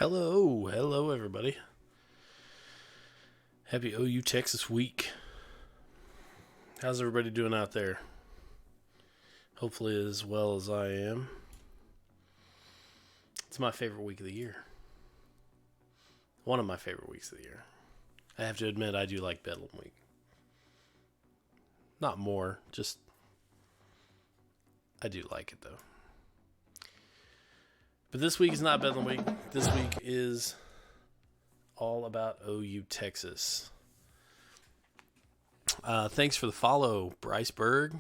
Hello everybody. Happy OU Texas week. How's everybody doing out there? Hopefully as well as I am. It's my favorite week of the year. One of my favorite weeks of the year. I have to admit I do like Bedlam week. Not more, just I do like it though. But this week is not Bedlam week. This week is all about OU Texas. Thanks for the follow, Bryce Berg.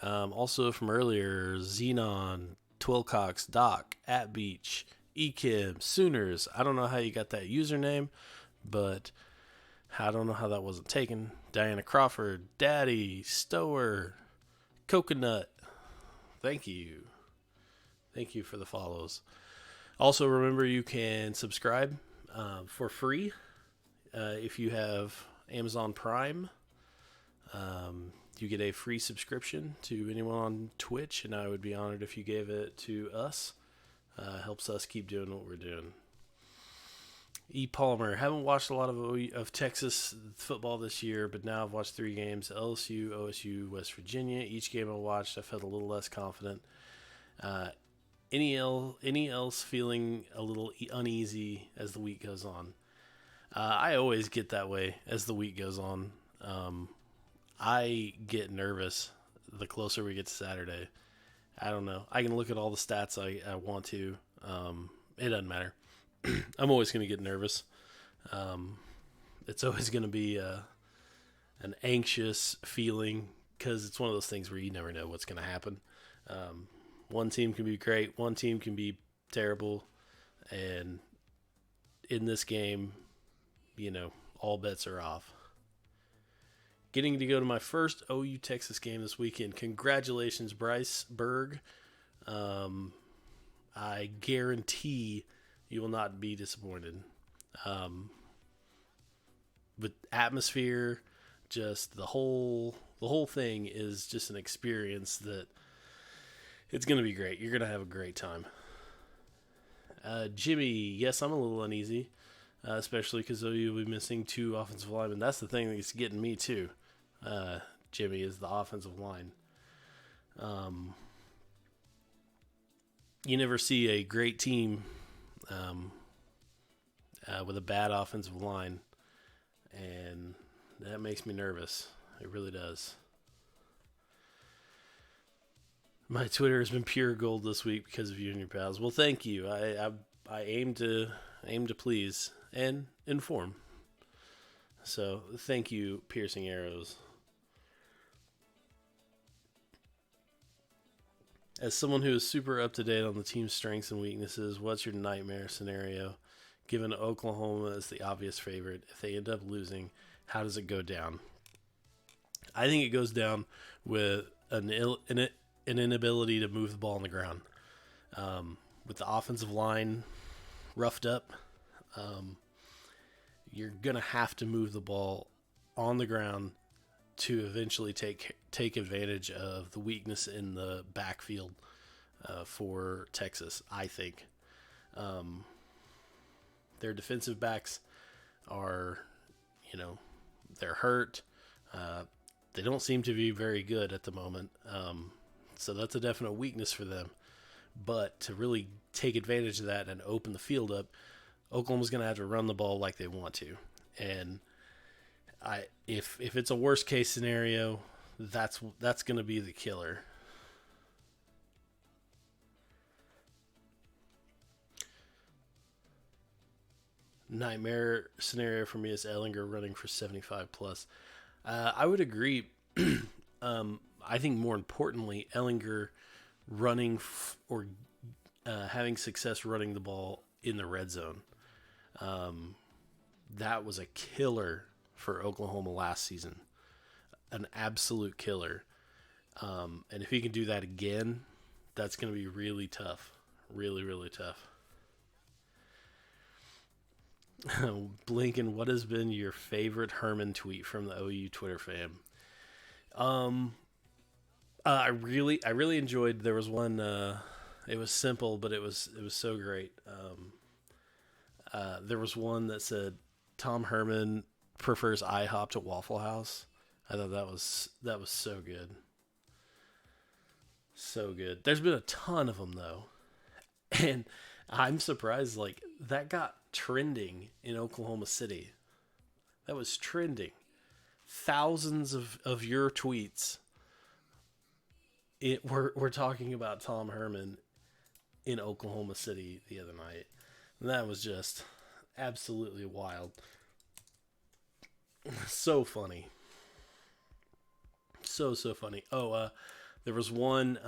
Also from earlier, Xenon, Twilcox, Doc, At Beach, Ekim, Sooners. I don't know how you got that username, but I don't know how that wasn't taken. Diana Crawford, Daddy, Stower, Coconut. Thank you. Thank you for the follows. Also, remember you can subscribe for free if you have Amazon Prime. You get a free subscription to anyone on Twitch, and I would be honored if you gave it to us. Helps us keep doing what we're doing. E. Palmer, haven't watched a lot of Texas football this year, but now I've watched 3 games: LSU, OSU, West Virginia. Each game I watched, I felt a little less confident. Any else feeling a little uneasy as the week goes on? I always get that way as the week goes on. I get nervous the closer we get to Saturday. I don't know. I can look at all the stats I want to. It doesn't matter. I'm always going to get nervous. It's always going to be an anxious feeling because it's one of those things where you never know what's going to happen. One team can be great. One team can be terrible. And in this game, all bets are off. Getting to go to my first OU Texas game this weekend. Congratulations, Bryce Berg. I guarantee you will not be disappointed. With atmosphere, just the whole thing is just an experience that it's going to be great. You're going to have a great time. Jimmy, yes, I'm a little uneasy, especially because OU will be missing 2 offensive linemen. That's the thing that's getting me too. Jimmy is the offensive line. You never see a great team with a bad offensive line, and that makes me nervous. It really does. My Twitter has been pure gold this week because of you and your pals. Well, thank you. I aim to please and inform. So thank you, Piercing Arrows. As someone who is super up to date on the team's strengths and weaknesses, what's your nightmare scenario? Given Oklahoma is the obvious favorite, if they end up losing, how does it go down? I think it goes down with an inability to move the ball on the ground. With the offensive line roughed up, you're going to have to move the ball on the ground to eventually take advantage of the weakness in the backfield for Texas, I think. Their defensive backs are, they're hurt. They don't seem to be very good at the moment. So that's a definite weakness for them. But to really take advantage of that and open the field up, Oklahoma's going to have to run the ball like they want to. And if it's a worst case scenario, that's going to be the killer. Nightmare scenario for me is Ellinger running for 75 plus. I would agree. I think more importantly, Ellinger running or having success running the ball in the red zone. That was a killer for Oklahoma last season. An absolute killer. And if he can do that again, that's going to be really tough. Really, really tough. Blinkin, what has been your favorite Herman tweet from the OU Twitter fam? I really enjoyed. There was one. It was simple, but it was so great. There was one that said Tom Herman prefers IHOP to Waffle House. I thought that was so good, so good. There's been a ton of them though, and I'm surprised like that got trending in Oklahoma City. That was trending. Thousands of your tweets we're talking about Tom Herman in Oklahoma City the other night. And that was just absolutely wild. So funny. So funny. Oh, there was one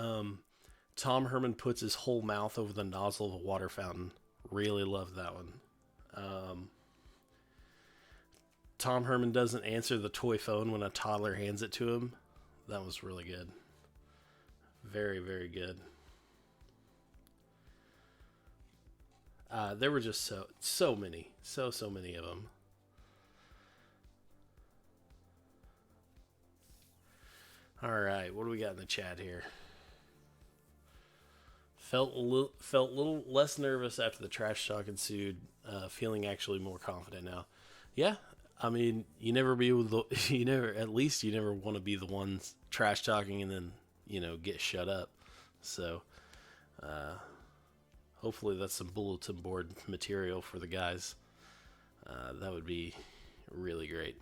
Tom Herman puts his whole mouth over the nozzle of a water fountain. Really loved that one. Tom Herman doesn't answer the toy phone when a toddler hands it to him. That was really good. Very, very good. There were just so many, so many of them. All right, what do we got in the chat here? Felt a little less nervous after the trash talk ensued. Feeling actually more confident now. Yeah, I mean, you never be able to, you never at least you never want to be the ones trash talking and then get shut up. So, hopefully that's some bulletin board material for the guys. That would be really great.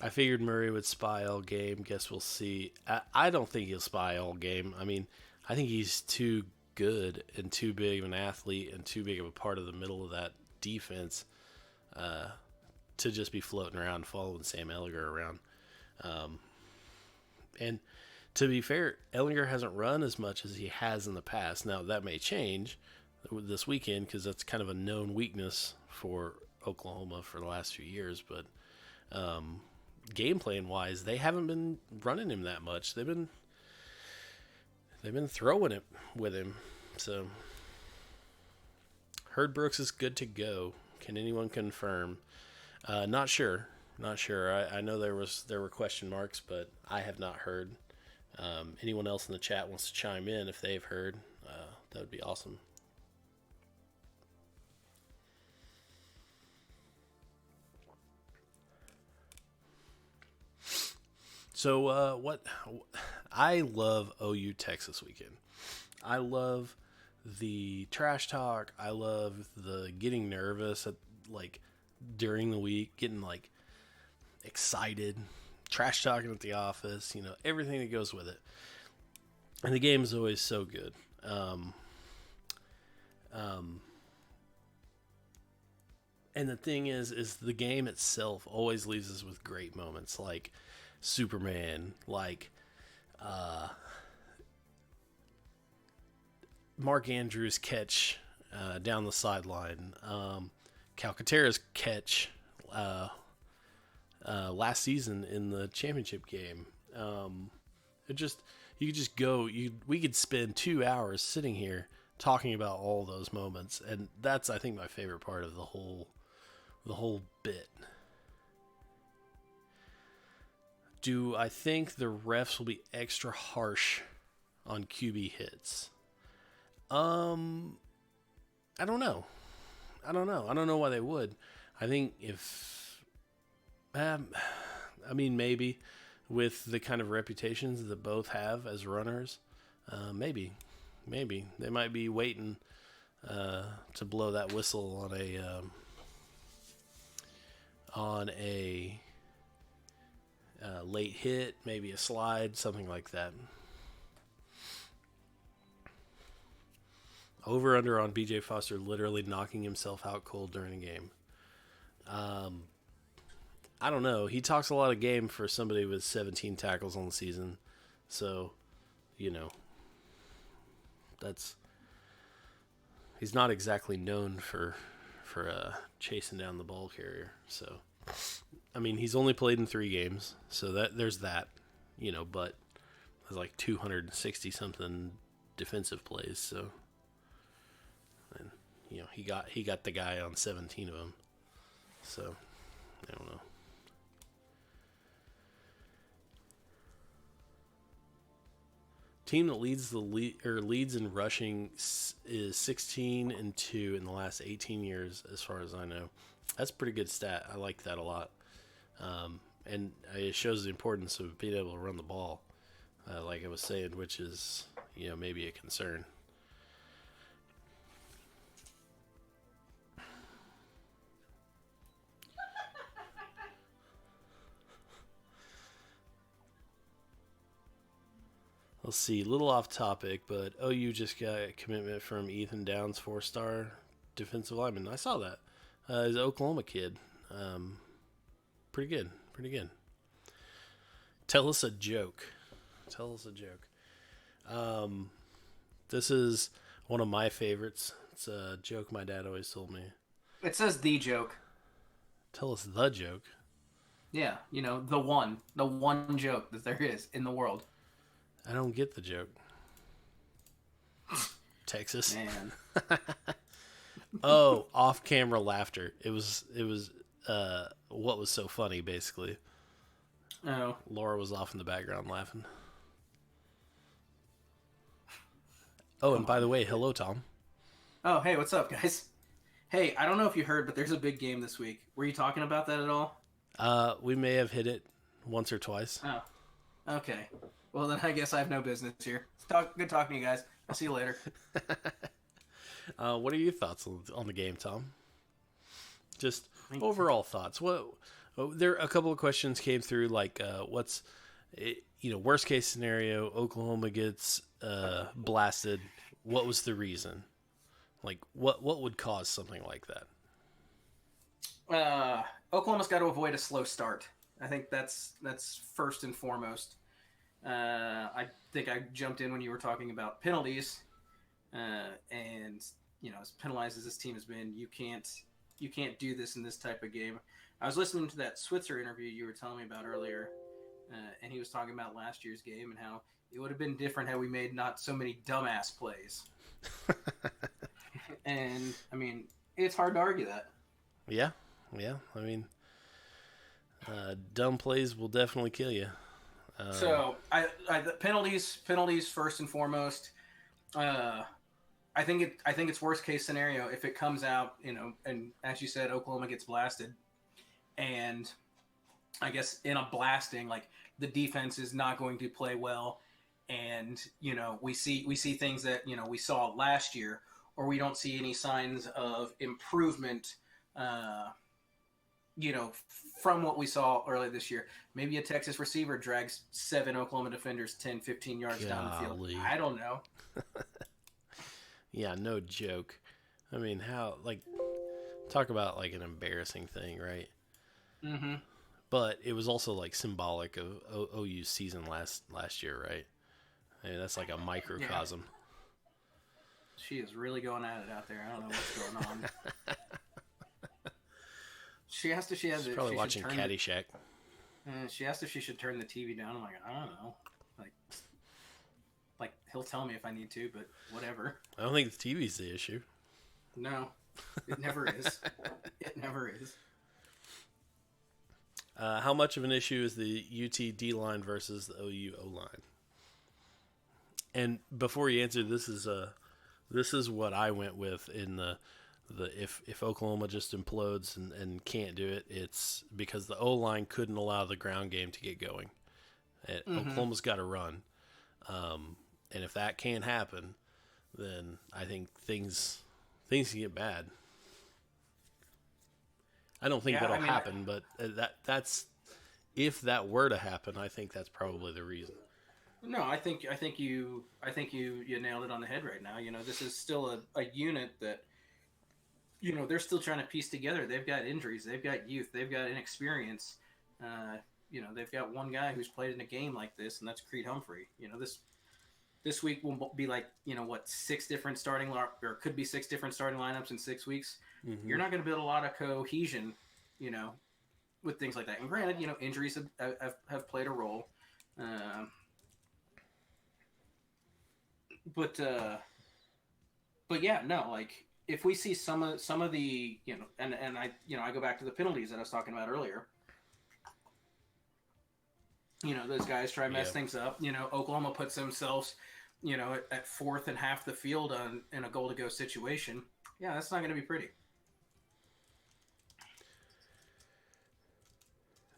I figured Murray would spy all game. Guess we'll see. I don't think he'll spy all game. I mean, I think he's too good and too big of an athlete and too big of a part of the middle of that defense to just be floating around following Sam Ellinger around. And to be fair, Ellinger hasn't run as much as he has in the past. Now, that may change this weekend because that's kind of a known weakness for Oklahoma for the last few years. But game plan wise, they haven't been running him that much. They've been throwing it with him. So Herb Brooks is good to go. Can anyone confirm? Not sure. I know there were question marks, but I have not heard. Anyone else in the chat wants to chime in if they've heard, that would be awesome. So what I love OU Texas weekend. I love the trash talk. I love the getting nervous at during the week, getting excited, trash talking at the office, everything that goes with it. And the game is always so good. And the thing is the game itself always leaves us with great moments, like Superman, Mark Andrews' catch down the sideline, Calcaterra's catch last season in the championship game. You could just go. We could spend 2 hours sitting here talking about all those moments, and that's I think my favorite part of the whole bit. Do I think the refs will be extra harsh on QB hits? I don't know. I don't know why they would. I think if, maybe with the kind of reputations that both have as runners, maybe they might be waiting to blow that whistle on a late hit, maybe a slide, something like that. Over under on BJ Foster literally knocking himself out cold during a game. I don't know. He talks a lot of game for somebody with 17 tackles on the season. So, he's not exactly known for chasing down the ball carrier. So, he's only played in 3 games. So there's that, but there's 260 something defensive plays. So, and he got the guy on 17 of them. So I don't know. team that leads in rushing is 16-2 in the last 18 years, as far as I know. That's a pretty good stat. I like that a lot. And it shows the importance of being able to run the ball, like I was saying, which is, maybe a concern. Let's see, a little off topic, but OU just got a commitment from Ethan Downs, 4-star defensive lineman. I saw that. He's an Oklahoma kid. Pretty good. Tell us a joke. This is one of my favorites. It's a joke my dad always told me. It says the joke. Tell us the joke. Yeah, the one joke that there is in the world. I don't get the joke. Texas. Man. Oh, off-camera laughter. It was what was so funny, basically. Oh. Laura was off in the background laughing. Oh, and by the way, hello, Tom. Oh, hey, what's up, guys? Hey, I don't know if you heard, but there's a big game this week. Were you talking about that at all? We may have hit it once or twice. Oh, okay. Well, then I guess I have no business here. Good talking to you guys. I'll see you later. What are your thoughts on the game, Tom? Just overall thoughts. There a couple of questions came through, like what's worst case scenario? Oklahoma gets blasted. What was the reason? Like what would cause something like that? Oklahoma's got to avoid a slow start. I think that's first and foremost. I think I jumped in when you were talking about penalties, and as penalized as this team has been, you can't do this in this type of game. I was listening to that Switzer interview you were telling me about earlier, and he was talking about last year's game and how it would have been different had we made not so many dumbass plays. And I mean, it's hard to argue that. Yeah. I mean, dumb plays will definitely kill you. So the penalties first and foremost. I think it's worst case scenario if it comes out, and as you said, Oklahoma gets blasted, and I guess in a blasting, like the defense is not going to play well, and we see things that we saw last year, or we don't see any signs of improvement. From what we saw earlier this year. Maybe a Texas receiver drags 7 Oklahoma defenders 10, 15 yards down the field. I don't know. Yeah, no joke. I mean, talk about like an embarrassing thing, right? Mm-hmm. But it was also like symbolic of OU's season last year, right? I mean, that's like a microcosm. Yeah. She is really going at it out there. I don't know what's going on. She asked if she has. She's probably watching Caddyshack. She asked if she should turn the TV down. I'm like, I don't know. Like he'll tell me if I need to, but whatever. I don't think the TV's the issue. No, it never is. It never is. How much of an issue is the UT D line versus the OU O line? And before you answer, this is what I went with in the if Oklahoma just implodes and can't do it, it's because the O-line couldn't allow the ground game to get going. Oklahoma's got to run. And if that can't happen, then I think things can get bad. I don't think that'll happen, but that's if that were to happen, I think that's probably the reason. No, I think you nailed it on the head right now. This is still a unit that they're still trying to piece together. They've got injuries, they've got youth, they've got inexperience. They've got one guy who's played in a game like this, and that's Creed Humphrey. This week will be like 6 different or could be 6 different starting lineups in 6 weeks. Mm-hmm. You're not going to build a lot of cohesion, with things like that. And granted, injuries have played a role. But yeah, no, like if we see some of the and I go back to the penalties that I was talking about earlier. Those guys try to mess things up. Oklahoma puts themselves at fourth and half the field in a goal to go situation. Yeah, that's not going to be pretty.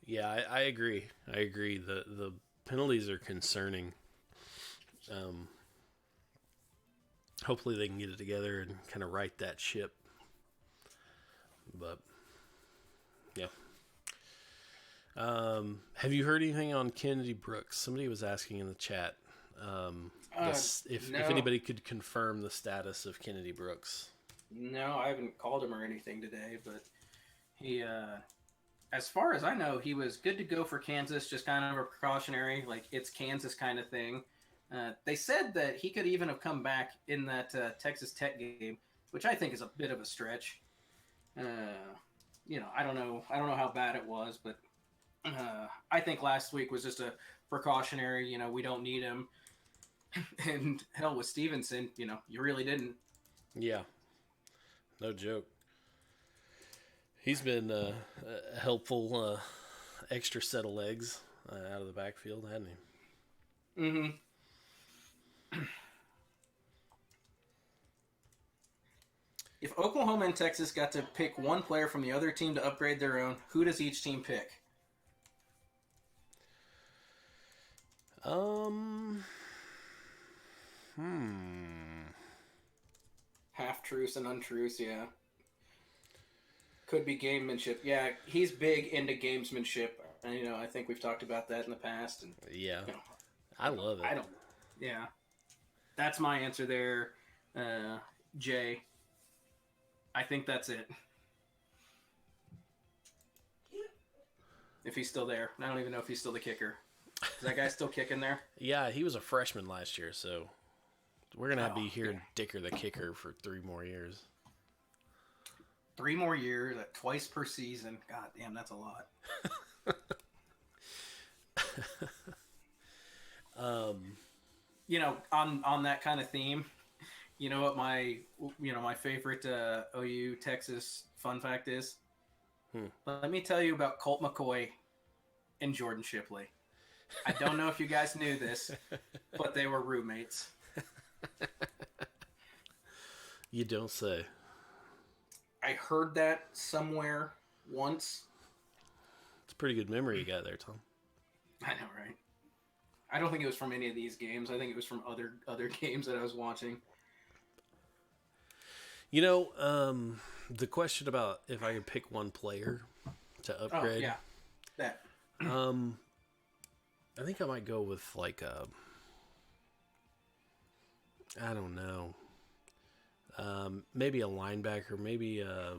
Yeah, I agree. I agree. The penalties are concerning. Um, Hopefully they can get it together and kind of right that ship. But yeah. Have you heard anything on Kennedy Brooks? Somebody was asking in the chat. This if No, anybody could confirm the status of Kennedy Brooks. no, I haven't called him or anything today, but he, as far as I know, he was good to go for Kansas, just kind of a precautionary, like it's Kansas kind of thing. They said that he could even have come back in that Texas Tech game, which I think is a bit of a stretch. Uh, I don't know. I don't know how bad it was, but I think last week was just a precautionary. We don't need him. And hell, with Stevenson, you really didn't. Yeah, no joke. He's been a helpful extra set of legs out of the backfield, hasn't he? Mm-hmm. If Oklahoma and Texas got to pick one player from the other team to upgrade their own, who does each team pick? Um. Half truce and untruce, yeah. Could be gamemanship. Yeah, he's big into gamesmanship. And, I think we've talked about that in the past. And Yeah, you know, I love it. I don't. Yeah, that's my answer there, Jay. I think that's it. If he's still there, I don't even know if he's still the kicker. Is that guy still kicking there? Yeah, he was a freshman last year, so we're gonna have to be hearing yeah. Dicker the kicker for 3 more years. 3 more years, twice per season. God damn, that's a lot. On that kind of theme, you know what my favorite OU Texas fun fact is? Let me tell you about Colt McCoy and Jordan Shipley. I don't know if you guys knew this, but they were roommates. You don't say. I heard that somewhere once. It's a pretty good memory you got there, Tom. I know, right? I don't think it was from any of these games. I think it was from other games that I was watching. The question about if I could pick one player to upgrade. Oh, yeah. That. I think I might go with I don't know. Maybe a linebacker, maybe a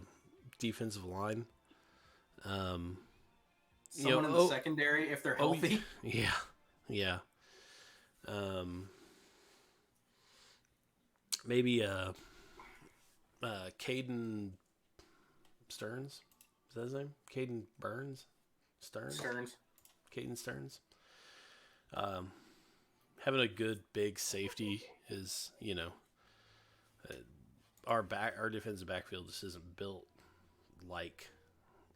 defensive line. Someone in the secondary if they're healthy. Yeah. Maybe Caden Stearns. Is that his name? Caden Burns? Stearns. Caden Stearns. Having a good big safety is, our defensive backfield just isn't built like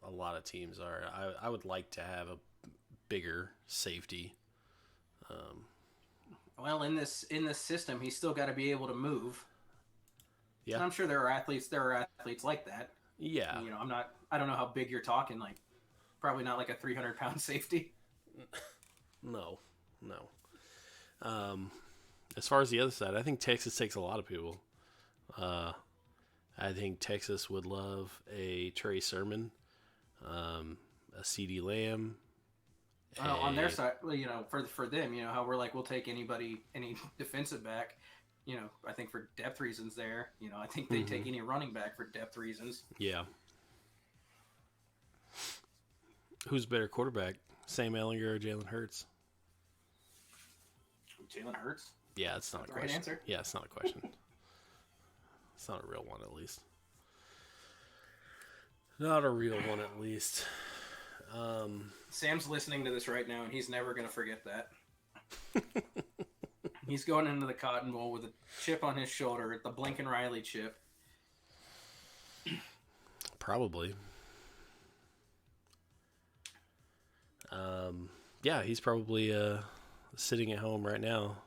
a lot of teams are. I would like to have a bigger safety. Well, in this system, he's still got to be able to move. Yeah, and I'm sure there are athletes like that. Yeah, I don't know how big you're talking. Like, probably not like a 300-pound safety. No. As far as the other side, I think Texas takes a lot of people. I think Texas would love a Trey Sermon, a CeeDee Lamb. On their side, for them, how we're like, we'll take any defensive back. I think for depth reasons there, I think they take any running back for depth reasons. Yeah. Who's better quarterback, Sam Ehlinger or Jalen Hurts? Jalen Hurts. Yeah, it's not a question. Right answer. Yeah, it's not a question. It's not a real one, at least. Not a real one, at least. Sam's listening to this right now, and he's never going to forget that. He's going into the Cotton Bowl with a chip on his shoulder, the Blinkin Riley chip. Probably. Yeah, he's probably sitting at home right now,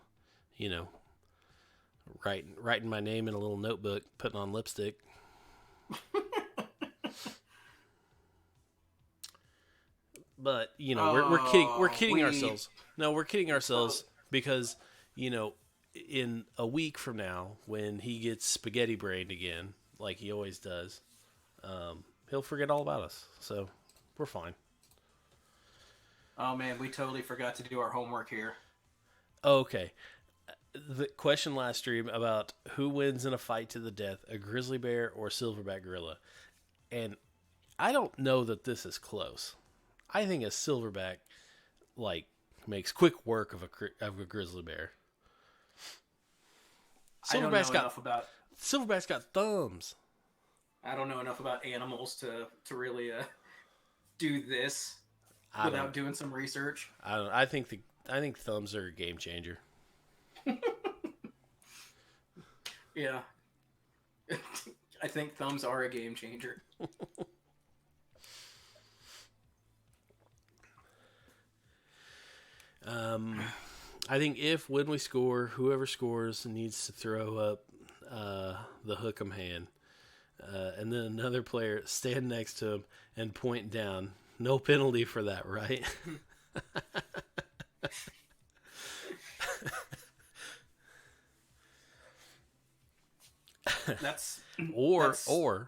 writing my name in a little notebook, putting on lipstick. But we're kidding ourselves. No, we're kidding ourselves because in a week from now, when he gets spaghetti brained again, like he always does, he'll forget all about us. So we're fine. Oh man, we totally forgot to do our homework here. Okay. The question last stream about who wins in a fight to the death, a grizzly bear or silverback gorilla. And I don't know that this is close. I think a silverback makes quick work of a grizzly bear. I don't know enough about. Silverback's got thumbs. I don't know enough about animals to really do this without doing some research. I think thumbs are a game changer. Yeah, I think thumbs are a game changer. I think when we score, whoever scores needs to throw up the hook 'em hand, and then another player stand next to him and point down. No penalty for that, right?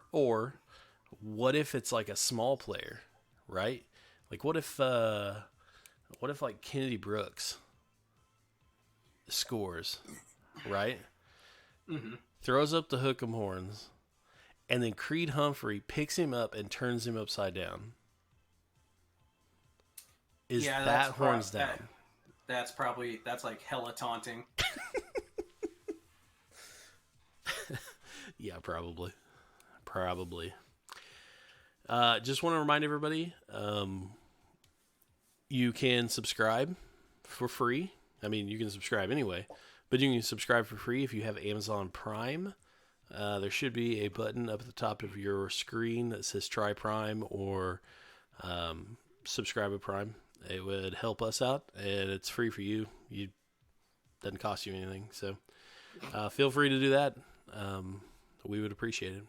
Or what if it's like a small player, right? Like what if like Kennedy Brooks scores, right? Mm-hmm. Throws up the hook 'em horns, and then Creed Humphrey picks him up and turns him upside down. Is that horns down? That's like hella taunting. Yeah, probably. Just want to remind everybody, you can subscribe for free. I mean, you can subscribe anyway, but you can subscribe for free if you have Amazon Prime. There should be a button up at the top of your screen that says Try Prime or subscribe with Prime. It would help us out, and it's free for you. It doesn't cost you anything, so feel free to do that. We would appreciate it.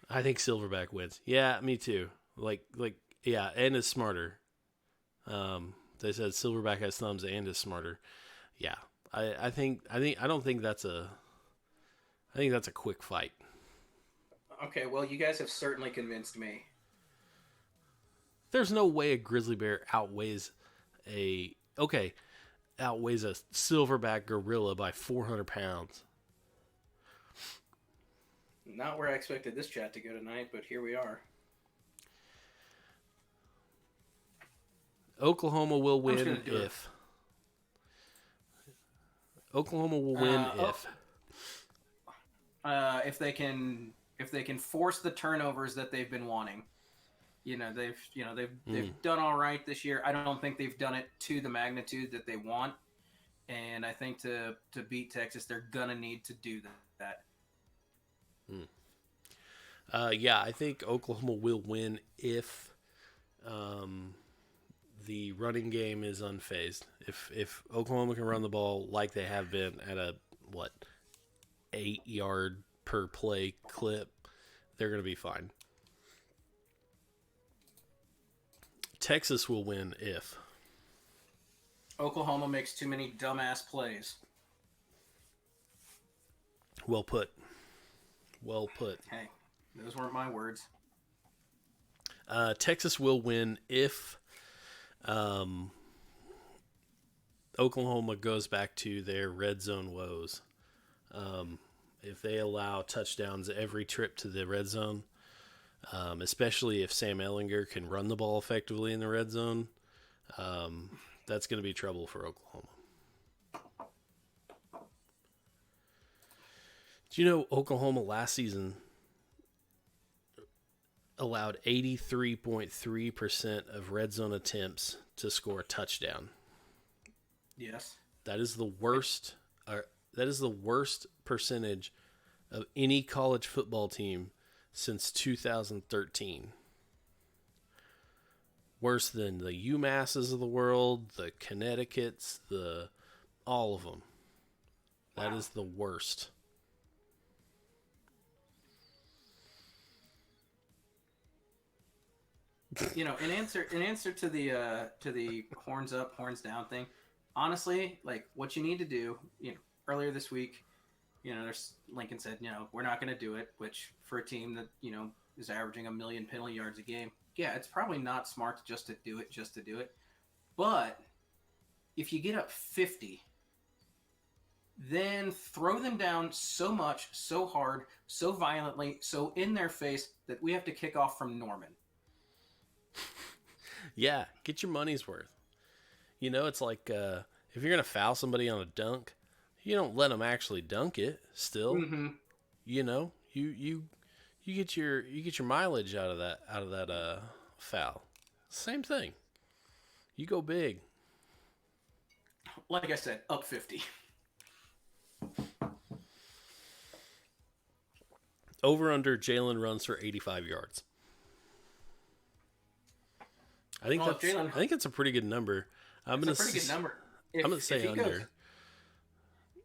I think Silverback wins. Yeah, me too. Yeah, and is smarter. They said Silverback has thumbs and is smarter. Yeah, I think that's a quick fight. Okay, well, you guys have certainly convinced me. There's no way a grizzly bear outweighs a silverback gorilla by 400 pounds. Not where I expected this chat to go tonight, but here we are. Oklahoma will win if. Oklahoma will win if they can force the turnovers that they've been wanting. They've done all right this year. I don't think they've done it to the magnitude that they want, and I think to beat Texas, they're gonna need to do that. Yeah, I think Oklahoma will win if the running game is unfazed. If Oklahoma can run the ball like they have been at a 8-yard per play clip, they're going to be fine. Texas will win if Oklahoma makes too many dumbass plays. Well put. Hey, those weren't my words. Texas will win if Oklahoma goes back to their red zone woes. If they allow touchdowns every trip to the red zone, especially if Sam Ehlinger can run the ball effectively in the red zone, that's going to be trouble for Oklahoma. Do you know Oklahoma last season allowed 83.3% of red zone attempts to score a touchdown? Yes. That is the worst. That is the worst percentage of any college football team since 2013. Worse than the UMasses of the world, the Connecticut's, the All of them. That Wow. is the worst. In answer to the horns up, horns down thing, honestly, like what you need to do, earlier this week, there's Lincoln said, we're not going to do it, which for a team that is averaging 1 million penalty yards a game, yeah, it's probably not smart just to do it. But if you get up 50, then throw them down so much, so hard, so violently, so in their face that we have to kick off from Norman. Yeah, get your money's worth. It's like if you're gonna foul somebody on a dunk, you don't let them actually dunk it. Still, Mm-hmm. you get your mileage out of that foul. Same thing. You go big. Like I said, up 50. Over under Jalen runs for 85 yards. I think Well, if that's Jalen, I think that's a pretty good number. I'm it's a gonna pretty good number. I'm gonna If say he goes under. I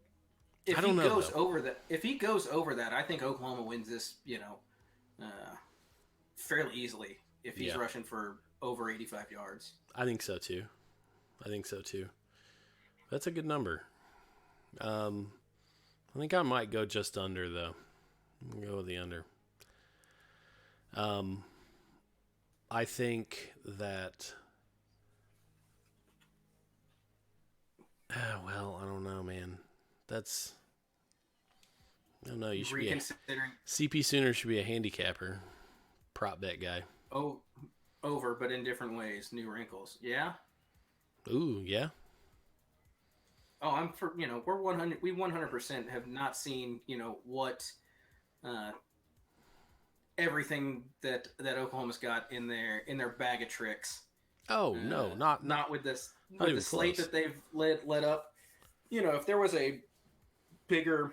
if he don't know goes though. over that if he goes over that, I think Oklahoma wins this. Uh, fairly easily if he's Yeah, rushing for over 85 yards. I think so too. I think so too. That's a good number. Um, I think I might go just under though. I'm gonna go with the under. Um, I think that. Well, I don't know, man. That's. I don't know. You should be a Reconsidering CP Sooner should be a handicapper, prop bet guy. oh over, but in different ways, new wrinkles. Yeah. Ooh, yeah. Oh, I'm for we're 100. We 100% have not seen what uh, everything that Oklahoma's got in their bag of tricks. Oh no, not Not with this not with the even slate close. that they've led up. If there was a bigger,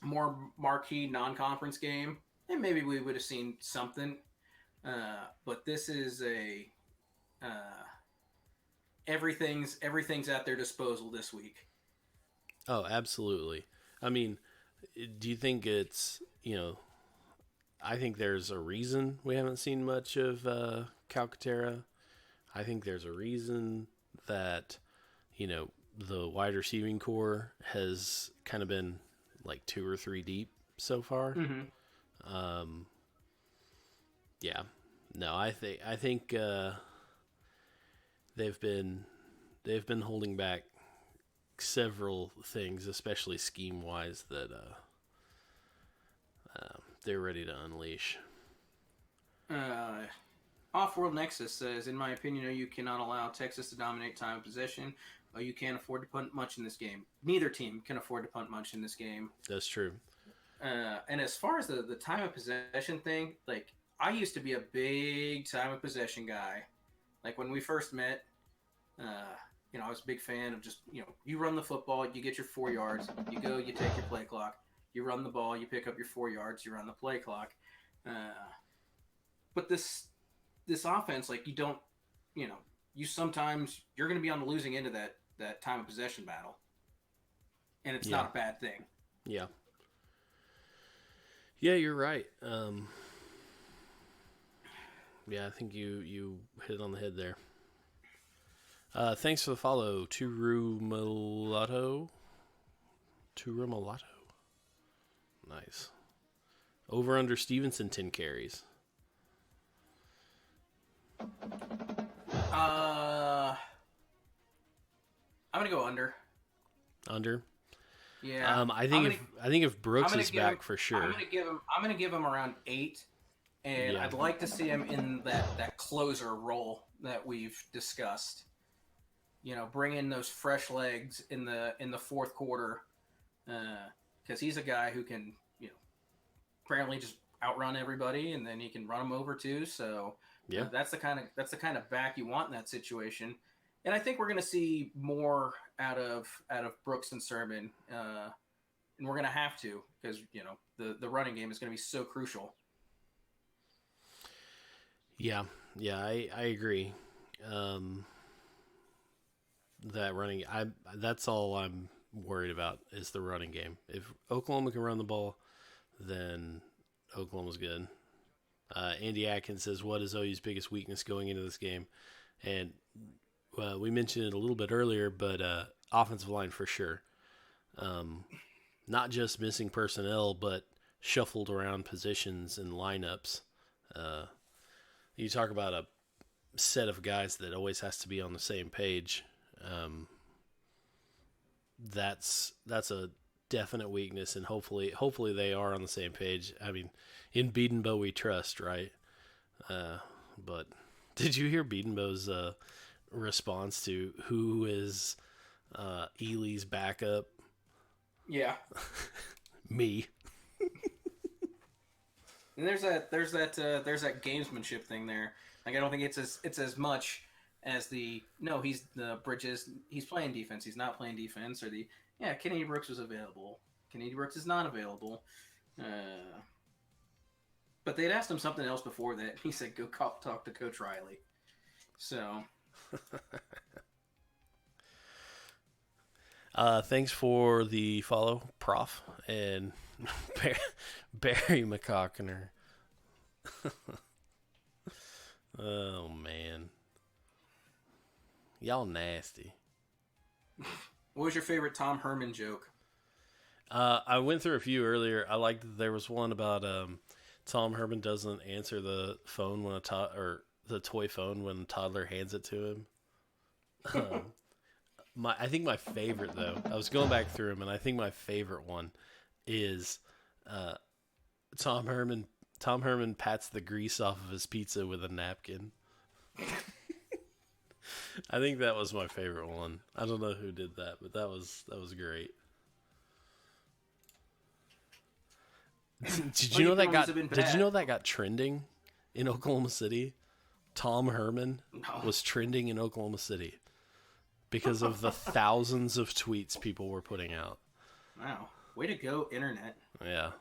more marquee non-conference game, then maybe we would have seen something. But this is a uh, everything's at their disposal this week. Oh, absolutely. I mean, do you think it's I think there's a reason we haven't seen much of Calcaterra. I think there's a reason that the wide receiving core has kind of been like two or three deep so far. Mm-hmm. Um, yeah, no, I think they've been holding back several things, especially scheme wise, that they're ready to unleash. Uh, Off-World Nexus says, in my opinion, OU cannot allow Texas to dominate time of possession. OU can't afford to punt much in this game. Neither team can afford to punt much in this game. That's true. And as far as the time of possession thing, like I used to be a big time of possession guy. Like when we first met, I was a big fan of just you run the football, you get your 4 yards, you go, you take your play clock, you run the ball, you pick up your 4 yards, you run the play clock. But this offense, like you don't, you sometimes you're going to be on the losing end of that time of possession battle, and it's Yeah, not a bad thing. yeah, yeah. You're right. Yeah, I think you hit it on the head there. Thanks for the follow, Turu Mulatto. Turu Mulatto. Nice. Over under Stevenson 10 carries. I'm gonna go under. Under. Yeah, I think if I'm Brooks gonna is give back him. for sure. I'm gonna give him around 8, and Yeah. I'd like to see him in that closer role that we've discussed. Bring in those fresh legs in the fourth quarter, because he's a guy who can apparently just outrun everybody, and then he can run them over too. So Yeah. that's the kind of back you want in that situation. And I think we're going to see more out of Brooks and Sermon, and we're going to have to because the running game is going to be so crucial. Yeah. Yeah. I agree. That running. That's all I'm worried about is the running game. If Oklahoma can run the ball, then Oklahoma's good. Andy Atkins says, what is OU's biggest weakness going into this game? And we mentioned it a little bit earlier, but offensive line for sure. Not just missing personnel, but shuffled around positions and lineups. You talk about a set of guys that always has to be on the same page. That's a definite weakness, and hopefully they are on the same page. I mean, in Biedenbow we trust, right? But did you hear Biedenbow's response to who is Ely's backup? Yeah. Me. And there's that gamesmanship thing there. Like, I don't think it's as much as he's the Bridges. He's playing defense. He's not playing defense. Or Kennedy Brooks was available. Kennedy Brooks is not available. But they'd asked him something else before that. He said, "Go talk to Coach Riley." So. Thanks for the follow, Prof. And Barry McCockner. Oh, man. Y'all nasty. What was your favorite Tom Herman joke? I went through a few earlier. I liked that there was one about Tom Herman doesn't answer the phone when the toy phone when a toddler hands it to him. I think my favorite, though, I was going back through them, and I think my favorite one is Tom Herman pats the grease off of his pizza with a napkin. I think that was my favorite one. I don't know who did that, but that was great. Did you know that got trending in Oklahoma City? Tom Herman was trending in Oklahoma City because of the thousands of tweets people were putting out. Wow. Way to go, internet. Yeah.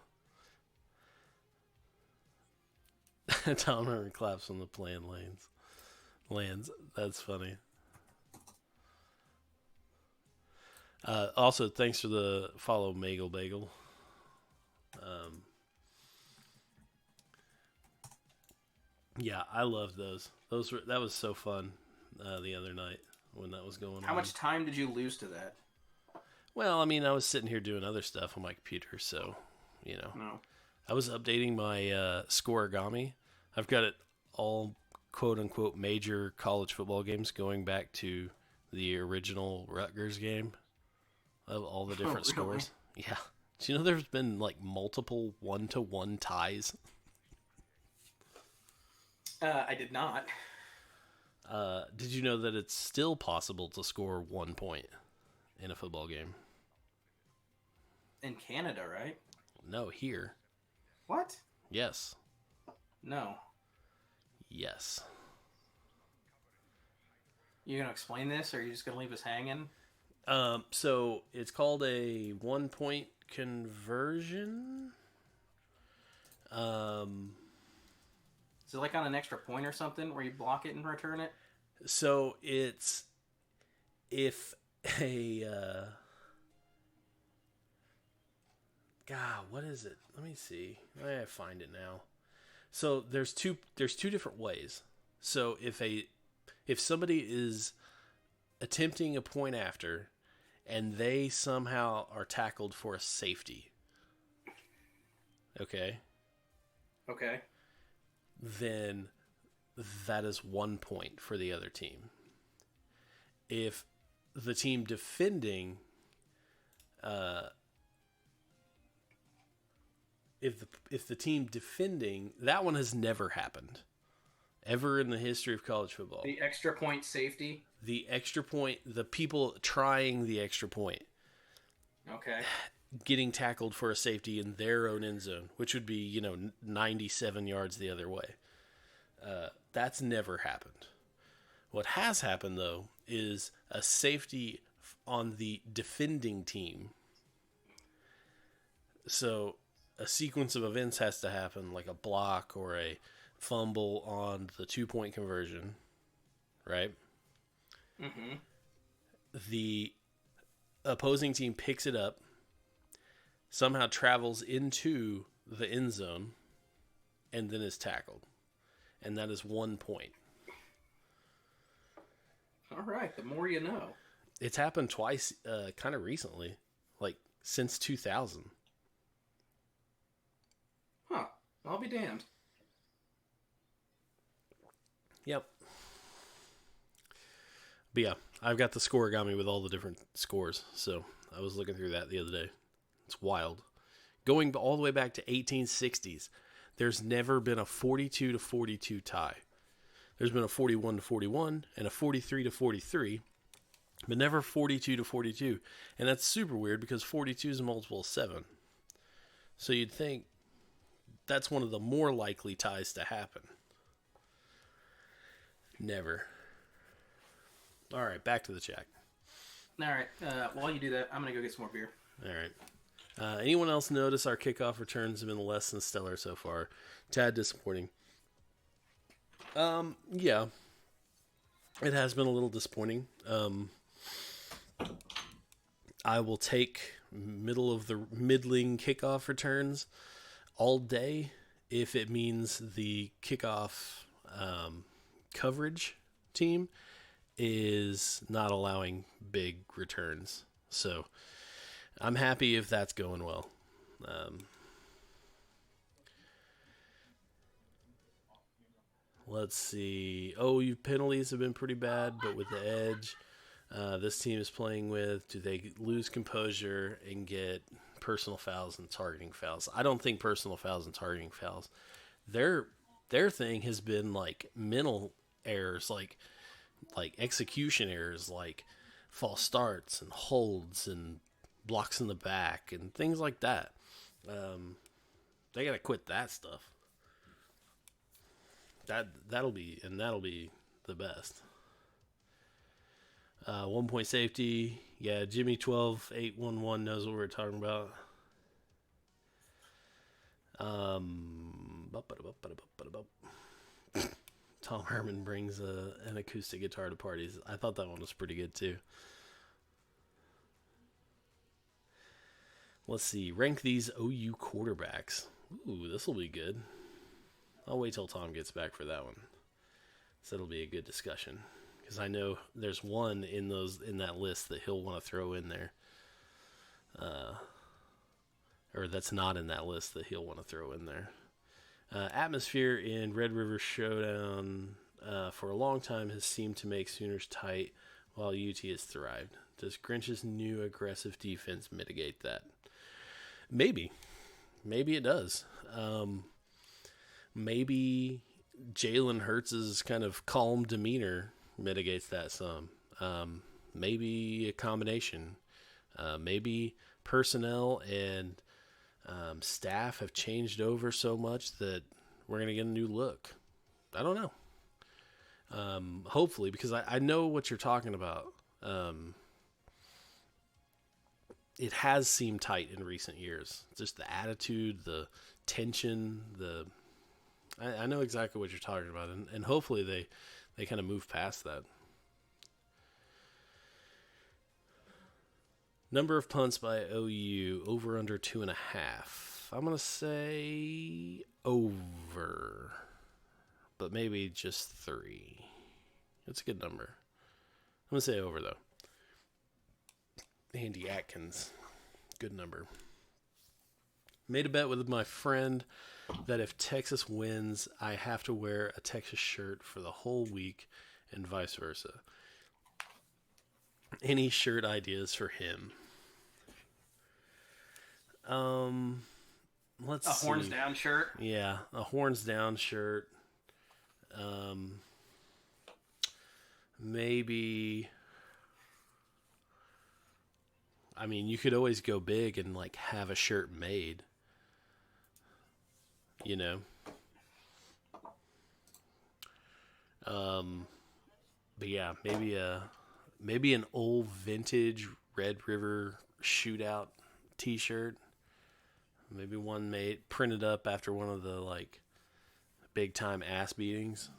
Tom Herman claps on the planned lands. That's funny. Also, thanks for the follow, Magel Bagel. Yeah, I loved those. That was so fun the other night when that was going on. How much time did you lose to that? Well, I mean, I was sitting here doing other stuff on my computer, so, No. I was updating my scoregami. I've got it all, quote-unquote, major college football games going back to the original Rutgers game of all the different scores. Yeah. Do you know there's been, multiple 1-1 ties? I did not. Did you know that it's still possible to score 1 point in a football game? In Canada, right? No, here. What? Yes. No. Yes. You gonna explain this, or are you just gonna leave us hanging? So it's called a 1 point conversion. Is it like on an extra point or something where you block it and return it? So it's if a God, what is it? Let me see. I find it now. So there's two different ways. So if somebody is attempting a point after and they somehow are tackled for a safety. Okay? Okay. Then that is 1 point for the other team. If the team defending, if the team defending, that one has never happened, ever in the history of college football. The extra point safety. The extra point, the people trying the extra point. Okay. Getting tackled for a safety in their own end zone, which would be, 97 yards the other way. That's never happened. What has happened, though, is a safety on the defending team. So a sequence of events has to happen, like a block or a fumble on the 2 point conversion, right? Mm-hmm. The Opposing team picks it up, somehow travels into the end zone, and then is tackled. And that is 1 point. All right, the more you know. It's happened twice kind of recently, like since 2000. Huh. I'll be damned. Yep. But yeah, I've got the score got me with all the different scores. So I was looking through that the other day. It's wild. Going all the way back to 1860s, there's never been a 42-42 tie. There's been a 41-41 and a 43-43, but never 42-42. And that's super weird because 42 is a multiple of 7. So you'd think that's one of the more likely ties to happen. Never. All right, back to the check. All right. While you do that, I'm going to go get some more beer. All right. Anyone else notice our kickoff returns have been less than stellar so far? Tad disappointing. Yeah. It has been a little disappointing. I will take middling kickoff returns all day if it means the kickoff coverage team is not allowing big returns. So I'm happy if that's going well. Let's see. OU penalties have been pretty bad, but with the edge this team is playing with, do they lose composure and get personal fouls and targeting fouls? I don't think personal fouls and targeting fouls. Their thing has been like mental errors, like execution errors, like false starts and holds and blocks in the back and things like that. They gotta quit that stuff. That'll be the best. 1 point safety. Yeah, Jimmy 12-8-1-1 knows what we're talking about. Tom Herman brings an acoustic guitar to parties. I thought that one was pretty good too. Let's see. Rank these OU quarterbacks. Ooh, this will be good. I'll wait till Tom gets back for that one. So it'll be a good discussion. Because I know there's one in that list that he'll want to throw in there. Or that's not in that list that he'll want to throw in there. Atmosphere in Red River Showdown for a long time has seemed to make Sooners tight while UT has thrived. Does Grinch's new aggressive defense mitigate that? Maybe. Maybe it does. Maybe Jalen Hurts' kind of calm demeanor mitigates that some. Maybe a combination. Maybe personnel and staff have changed over so much that we're going to get a new look. I don't know. Hopefully, because I know what you're talking about. It has seemed tight in recent years. Just the attitude, the tension, I know exactly what you're talking about, and hopefully they kind of move past that. Number of punts by OU, over under 2.5. I'm going to say over, but maybe just 3. It's a good number. I'm going to say over, though. Andy Atkins, good number. Made a bet with my friend that if Texas wins, I have to wear a Texas shirt for the whole week and vice versa. Any shirt ideas for him? Let's see. A horns down shirt? Yeah, a horns down shirt. Maybe, I mean, you could always go big and like have a shirt made. You know. But yeah, maybe an old vintage Red River shootout T-shirt. Maybe one printed up after one of the like big time ass beatings.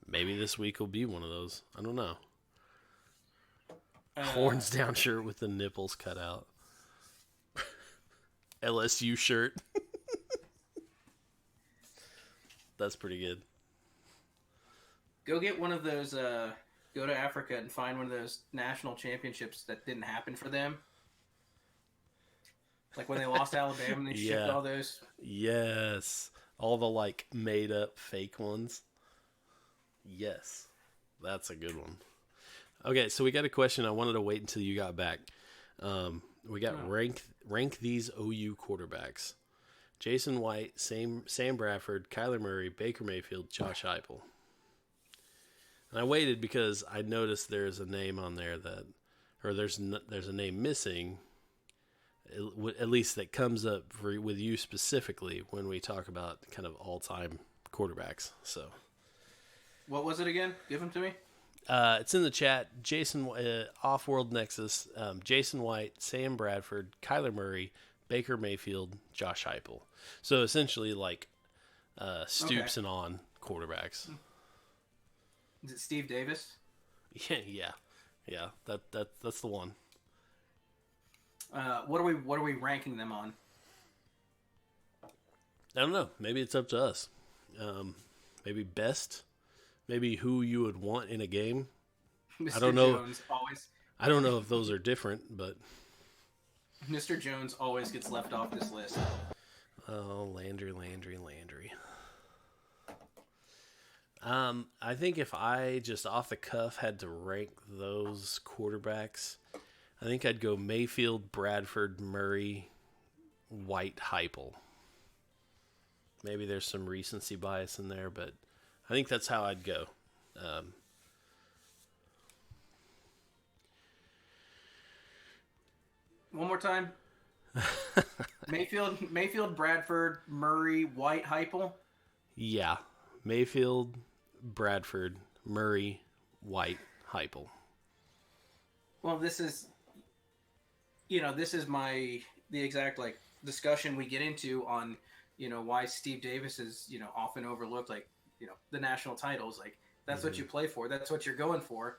Maybe this week will be one of those. I don't know. Horns down shirt with the nipples cut out. LSU shirt. That's pretty good. Go get one of those. Go to Africa and find one of those national championships that didn't happen for them. Like when they lost Alabama, and they shipped Yeah. all those. Yes. All the like made up fake ones. Yes. That's a good one. Okay, so we got a question. I wanted to wait until you got back. We got rank these OU quarterbacks: Jason White, Sam Bradford, Kyler Murray, Baker Mayfield, Josh Heupel. And I waited because I noticed there's a name on there that, or there's a name missing. At least that comes up with you specifically when we talk about kind of all-time quarterbacks. So, What was it again? Give them to me. it's in the chat. Jason Off-World Nexus, Jason White, Sam Bradford, Kyler Murray, Baker Mayfield, Josh Heupel. So essentially, like Stoops and on quarterbacks. Is it Steve Davis? Yeah. That's the one. What are we ranking them on? I don't know. Maybe it's up to us. Maybe best. Maybe who you would want in a game. Mr. I don't know. Jones always. I don't know if those are different, but Mr. Jones always gets left off this list. oh, Landry. I think if I just off the cuff had to rank those quarterbacks, I think I'd go Mayfield, Bradford, Murray, White, Heupel. Maybe there's some recency bias in there, but I think that's how I'd go. One more time. Mayfield, Bradford, Murray, White, Heupel. Yeah, Mayfield, Bradford, Murray, White, Heupel. Well, this is the exact like discussion we get into on why Steve Davis is often overlooked, like the national titles, like that's what you play for, that's what you're going for,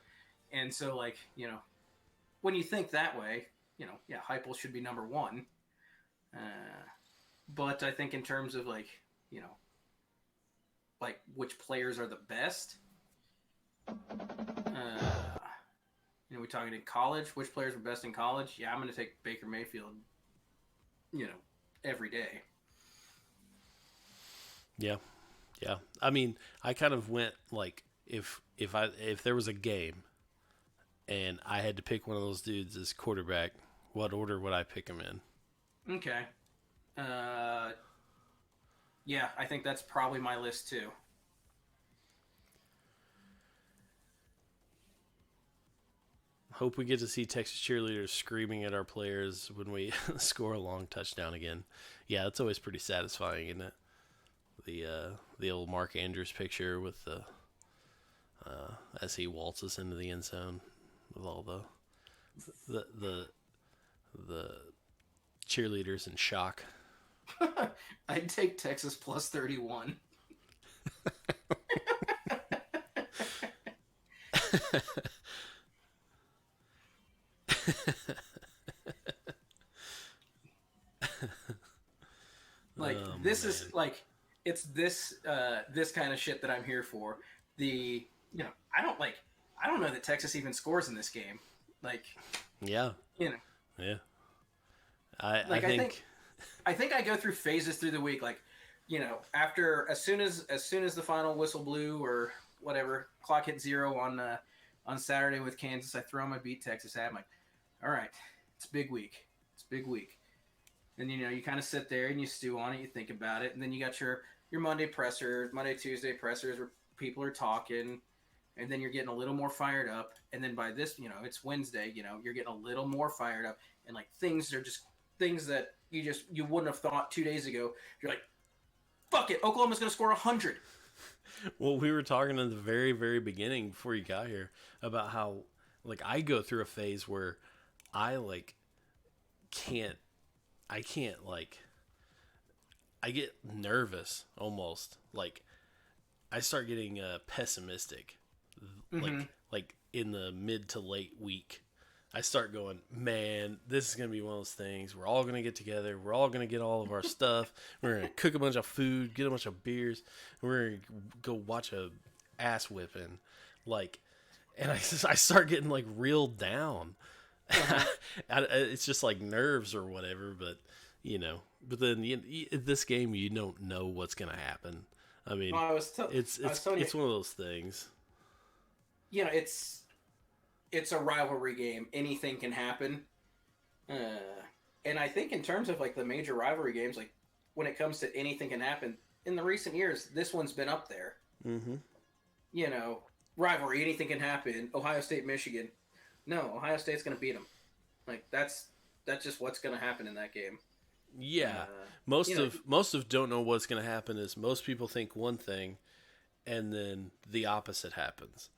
and so like when you think that way, Heupel should be number one, but I think in terms of like like which players are the best, we're talking in college, which players were best in college. Yeah, I'm going to take Baker Mayfield, every day. Yeah. I mean, I kind of went like if there was a game and I had to pick one of those dudes as quarterback, what order would I pick him in? Okay. Yeah, I think that's probably my list too. Hope we get to see Texas cheerleaders screaming at our players when we score a long touchdown again. Yeah, that's always pretty satisfying, isn't it? The old Mark Andrews picture with the as he waltzes into the end zone with all the cheerleaders in shock. I'd take Texas plus 31. Like this is like it's this kind of shit that I'm here for. I don't know that Texas even scores in this game. Like Yeah. Yeah. I think I go through phases through the week. Like, after as soon as the final whistle blew or whatever, clock hit 0 on Saturday with Kansas, I throw my beat Texas hat. I'm like, all right, it's a big week. And you kind of sit there and you stew on it, you think about it, and then you got your Monday Tuesday pressers where people are talking, and then you're getting a little more fired up, and then by this, it's Wednesday, you're getting a little more fired up, and like things are just things that you wouldn't have thought 2 days ago. You're like, fuck it, Oklahoma's going to score 100. Well, we were talking in the very, very beginning before you got here about how like I go through a phase where I get nervous almost. Like I start getting pessimistic, like in the mid to late week. I start going, man, this is going to be one of those things. We're all going to get together. We're all going to get all of our stuff. We're going to cook a bunch of food, get a bunch of beers. And we're going to go watch a ass whipping. Like, and I start getting like real down. Uh-huh. It's just like nerves or whatever, but but then this game, you don't know what's going to happen. I mean, Well, it's I was telling you, it's one of those things. it's a rivalry game. Anything can happen. And I think in terms of like the major rivalry games, like when it comes to anything can happen, in the recent years, this one's been up there. Mm-hmm. Rivalry, anything can happen. Ohio State, Michigan. No, Ohio State's going to beat them. Like that's just what's going to happen in that game. Yeah, most of don't know what's going to happen is most people think one thing, and then the opposite happens.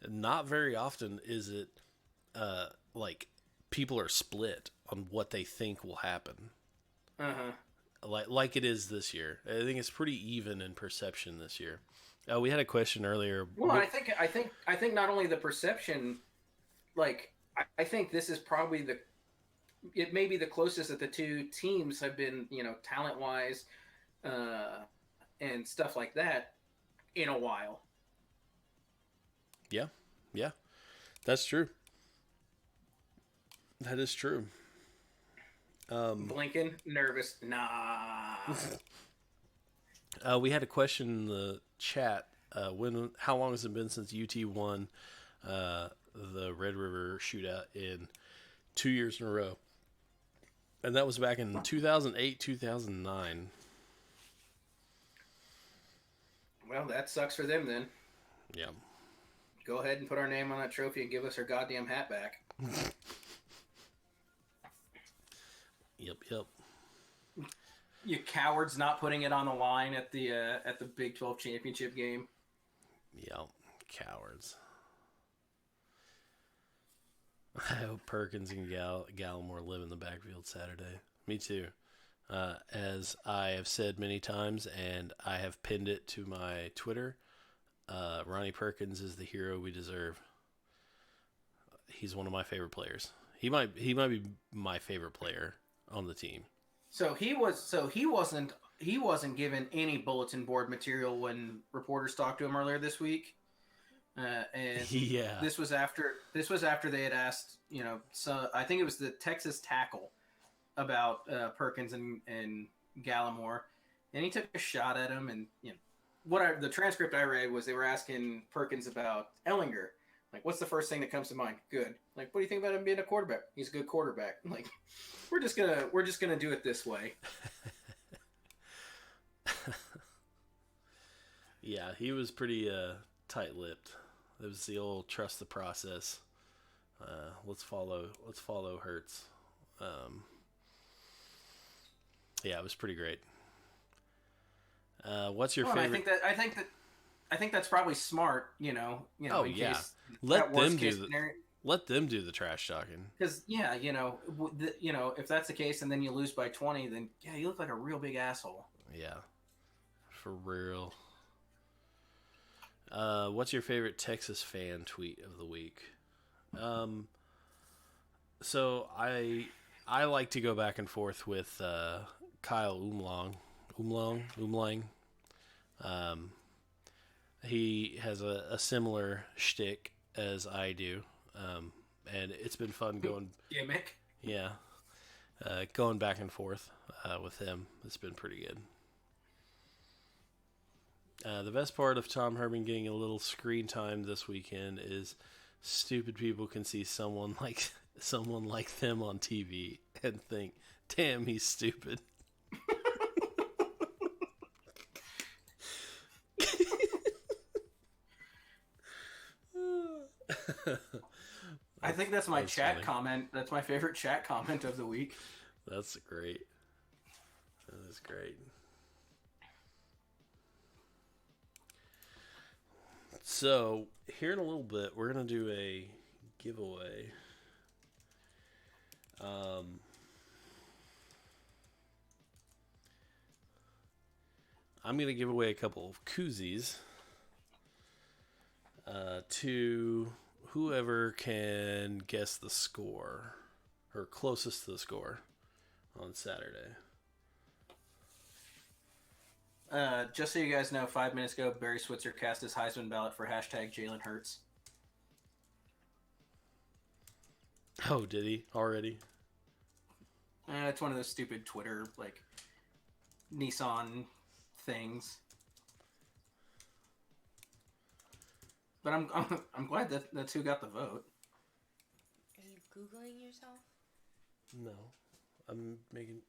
Not very often is it like people are split on what they think will happen. Like it is this year. I think it's pretty even in perception this year. We had a question earlier. Well, I think not only the perception, like I think this is probably it may be the closest that the two teams have been, talent wise, and stuff like that in a while. Yeah, that's true. That is true. Blinkin, nervous, nah. We had a question in the chat. How long has it been since UT won the Red River Shootout in 2 years in a row? And that was back in 2008, 2009. Well, that sucks for them then. Yeah. Go ahead and put our name on that trophy and give us our goddamn hat back. Yep. You cowards not putting it on the line at the Big 12 championship game. Yep, cowards. I hope Perkins and Gallimore live in the backfield Saturday. Me too. As I have said many times, and I have pinned it to my Twitter, Ronnie Perkins is the hero we deserve. He's one of my favorite players. He might be my favorite player on the team. So he wasn't given any bulletin board material when reporters talked to him earlier this week. And yeah, this was after they had asked, so I think it was the Texas tackle about Perkins and Gallimore, and he took a shot at him. And the transcript I read was they were asking Perkins about Ellinger. Like, what's the first thing that comes to mind? Good. Like, what do you think about him being a quarterback? He's a good quarterback. Like, we're just gonna do it this way. Yeah, he was pretty tight-lipped. It was the old trust the process. Let's follow Hurts. Yeah, it was pretty great. What's your favorite? I think that's probably smart. Oh yeah, let them do the trash talking. Because if that's the case, and then you lose by 20, then yeah, you look like a real big asshole. Yeah, for real. What's your favorite Texas fan tweet of the week? So I like to go back and forth with Kyle Umlang. He has a similar shtick as I do, and it's been fun going. Gimmick. Yeah, going back and forth with him. It's been pretty good. The best part of Tom Herman getting a little screen time this weekend is stupid people can see someone like them on TV and think, "Damn, he's stupid." I think that's my chat funny. comment. That's my favorite chat comment of the week. That's great. That is great. So, here in a little bit, we're going to do a giveaway. I'm going to give away a couple of koozies to whoever can guess the score, or closest to the score, on Saturday. Just so you guys know, 5 minutes ago, Barry Switzer cast his Heisman ballot for hashtag Jalen Hurts. Oh, did he already? It's one of those stupid Twitter, like, Nissan things. But I'm glad that's who got the vote. Are you Googling yourself? No. I'm making...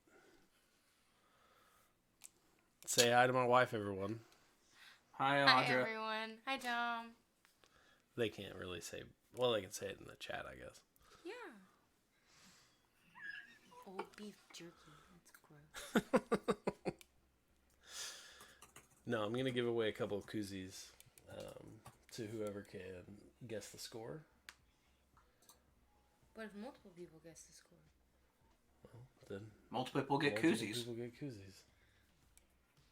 Say hi to my wife, everyone. Hi, Audra. Hi, everyone. Hi, Tom. They can't really say... Well, they can say it in the chat, I guess. Yeah. Old beef jerky. That's gross. No, I'm going to give away a couple of koozies to whoever can guess the score. But if multiple people guess the score? Well, then... Multiple people get koozies. People get koozies.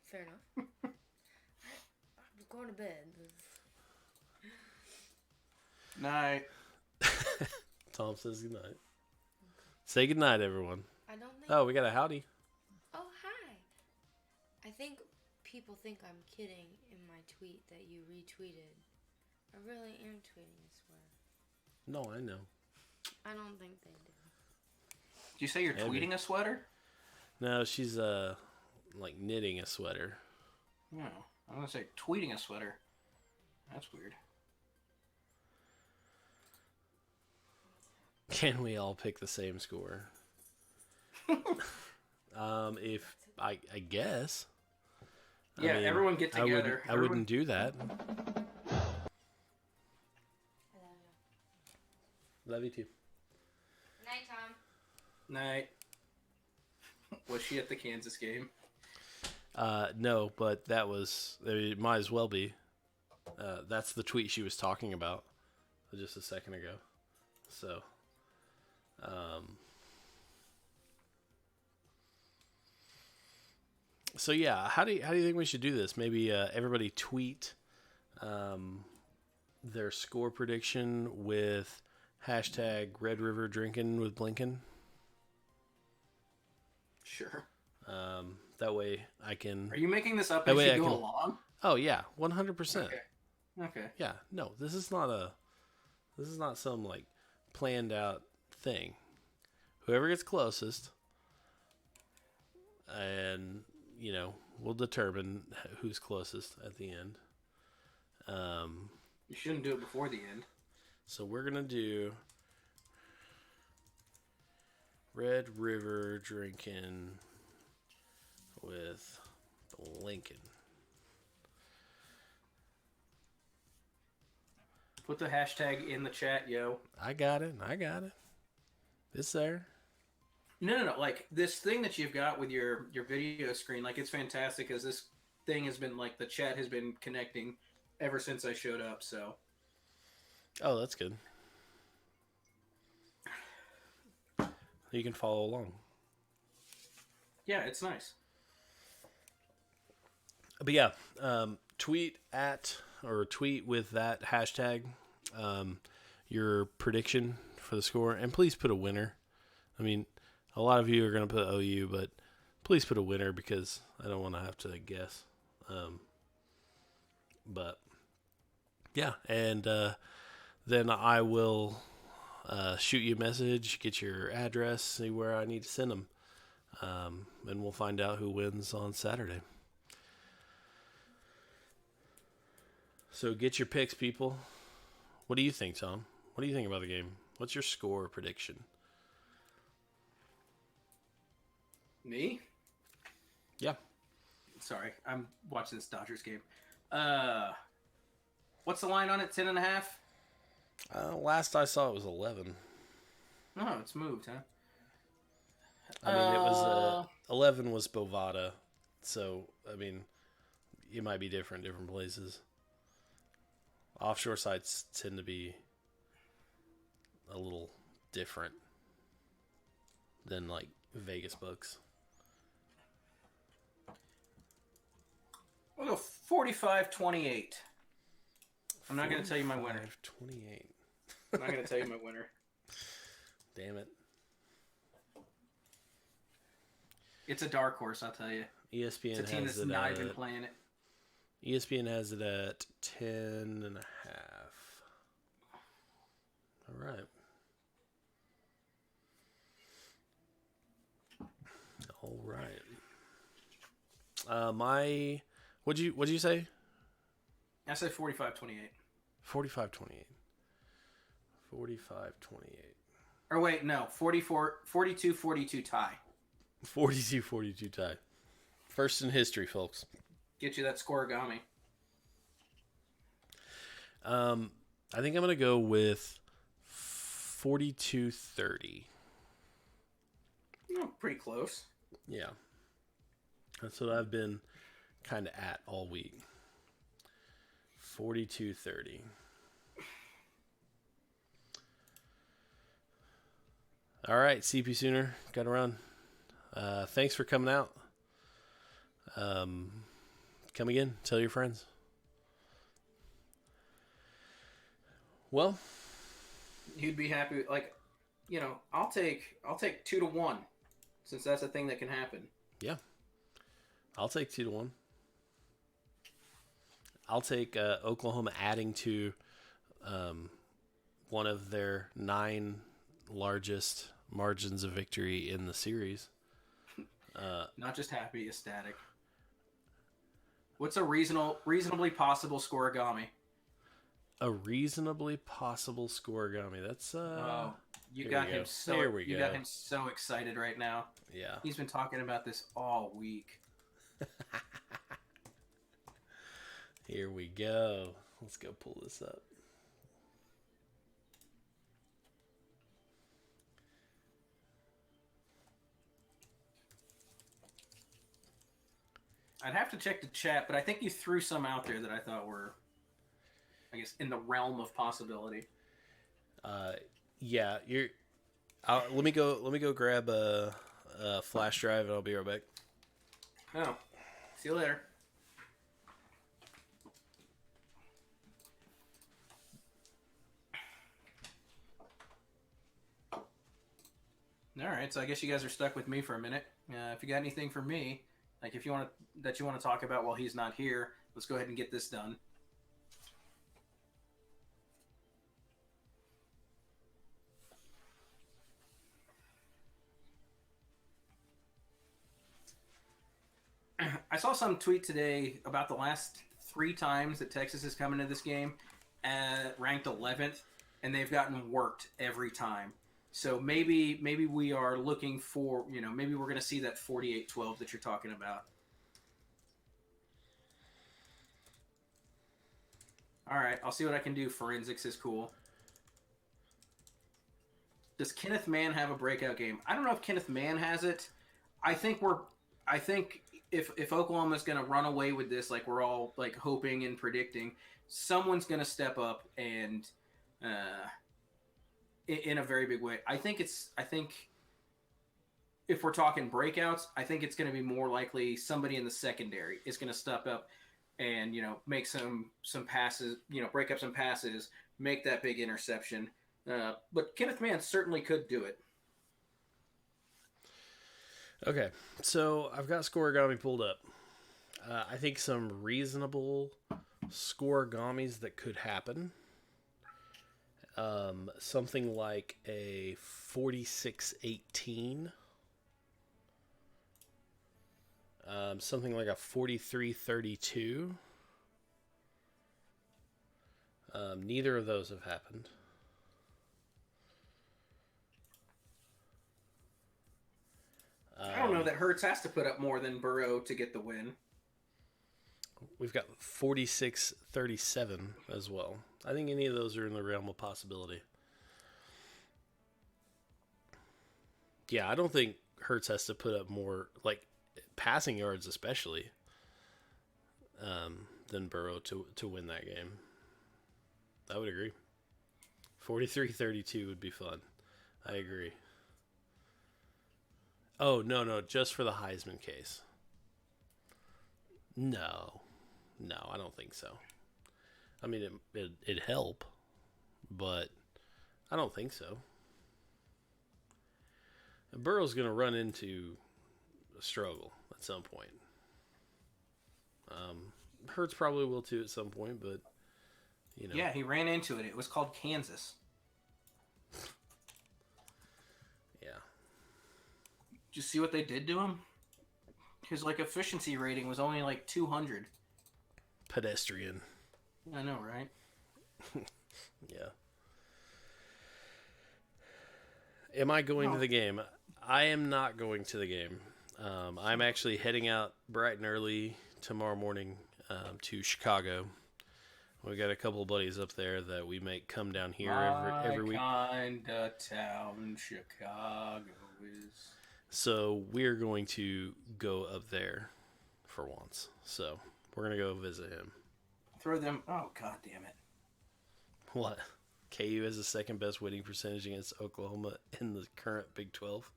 Fair enough. I'm going to bed. Night. Tom says goodnight. Okay. Say goodnight, everyone. I don't think... Oh, we got a howdy. Oh, hi. I think people think I'm kidding in my tweet that you retweeted. I really am tweeting, I swear. No, I know. I don't think they do. Did you say you're tweeting a sweater? No, she's like knitting a sweater. No, I'm gonna say tweeting a sweater. That's weird. Can we all pick the same score? If I guess. Yeah, I mean, everyone get together. I wouldn't do that. I love you. Love you too. Night, Tom. Night. Was she at the Kansas game? No, but that was... It might as well be. That's the tweet she was talking about just a second ago. So... So yeah, how do you think we should do this? Maybe everybody tweet their score prediction with hashtag Red River Drinking with Blinkin. Sure. That way I can... Are you making this up as you go along? Oh yeah, 100%. Okay. Yeah, no, this is not some like planned out thing. Whoever gets closest, and we'll determine who's closest at the end. You shouldn't do it before the end. So we're gonna do Red River Drinking with Blinkin. Put the hashtag in the chat, yo. I got it. It's there. No. Like, this thing that you've got with your video screen, like, it's fantastic because this thing has been, like, the chat has been connecting ever since I showed up, so. Oh, that's good. You can follow along. Yeah, it's nice. But yeah, tweet with that hashtag your prediction for the score, and please put a winner. I mean, a lot of you are going to put OU, but please put a winner because I don't want to have to guess. But yeah, and then I will shoot you a message, get your address, see where I need to send them, and we'll find out who wins on Saturday. So get your picks, people. What do you think, Tom? What do you think about the game? What's your score prediction? Me? Yeah. Sorry, I'm watching this Dodgers game. What's the line on it? 10.5? Last I saw it was 11. No, it's moved, huh? I mean, it was 11 was Bovada, so I mean, it might be different places. Offshore sites tend to be a little different than like Vegas books. We'll go 45-28. I'm not going to tell you my winner. 28. I'm not going to tell you my winner. Damn it. It's a dark horse, I'll tell you. ESPN It's a team has that's it not at, even playing it. ESPN has it at 10.5. All right. All right. What'd you say? I say 45-28. 45-28. 45-28. Or wait, no, 42-42 tie. 42-42 tie. First in history, folks. Get you that scoregami. I think I'm going to go with 42-30. Oh, pretty close. Yeah. That's what I've been kind of at all week. 42-30. All right, CP Sooner, got to run. Thanks for coming out. Come again. Tell your friends. Well, You'd be happy. Like, I'll take 2-1, since that's a thing that can happen. yeah. I'll take 2-1. I'll take Oklahoma adding to one of their 9 largest margins of victory in the series. Not just happy, ecstatic. What's a reasonably possible scoregami? A reasonably possible scoregami. That's you got him so Here we you go. got him so excited right now. Yeah. He's been talking about this all week. Here we go. Let's go pull this up. I'd have to check the chat, but I think you threw some out there that I thought were, I guess, in the realm of possibility. Yeah, you're. Let me go grab a flash drive, and I'll be right back. Oh, see you later. All right, so I guess you guys are stuck with me for a minute. If you got anything for me, like if you want to talk about while he's not here, let's go ahead and get this done. I saw some tweet today about the last 3 times that Texas has come into this game ranked 11th, and they've gotten worked every time. So maybe we are looking for, maybe we're going to see that 48-12 that you're talking about. All right, I'll see what I can do. Forensics is cool. Does Kenneth Mann have a breakout game? I don't know if Kenneth Mann has it. I think if Oklahoma's going to run away with this, like we're all like hoping and predicting, someone's going to step up and in a very big way. I think if we're talking breakouts, I think it's going to be more likely somebody in the secondary is going to step up and make some passes, break up some passes, make that big interception. But Kenneth Mann certainly could do it. Okay, so I've got scoregami pulled up. I think some reasonable scoregamis that could happen. Something like a 46-18. Something like a 43-32. Neither of those have happened. I don't know that Hurts has to put up more than Burrow to get the win. We've got 46-37 as well. I think any of those are in the realm of possibility. Yeah, I don't think Hurts has to put up more, like passing yards especially, than Burrow to win that game. I would agree. 43-32 would be fun. I agree. Oh, no, just for the Heisman case. No, I don't think so. I mean, it'd help, but I don't think so. Burrow's going to run into a struggle at some point. Hurts probably will too at some point, but you know. Yeah, he ran into it. It was called Kansas. Yeah. Did you see what they did to him? His efficiency rating was only 200. Pedestrian. I know, right? Yeah. Am I going to the game? I am not going to the game. I'm actually heading out bright and early tomorrow morning to Chicago. We got a couple of buddies up there that we make come down here every week. Kind of town Chicago is. So we're going to go up there for once. So we're going to go visit him. Throw them. Oh, God damn it. What? KU has the second best winning percentage against Oklahoma in the current Big 12.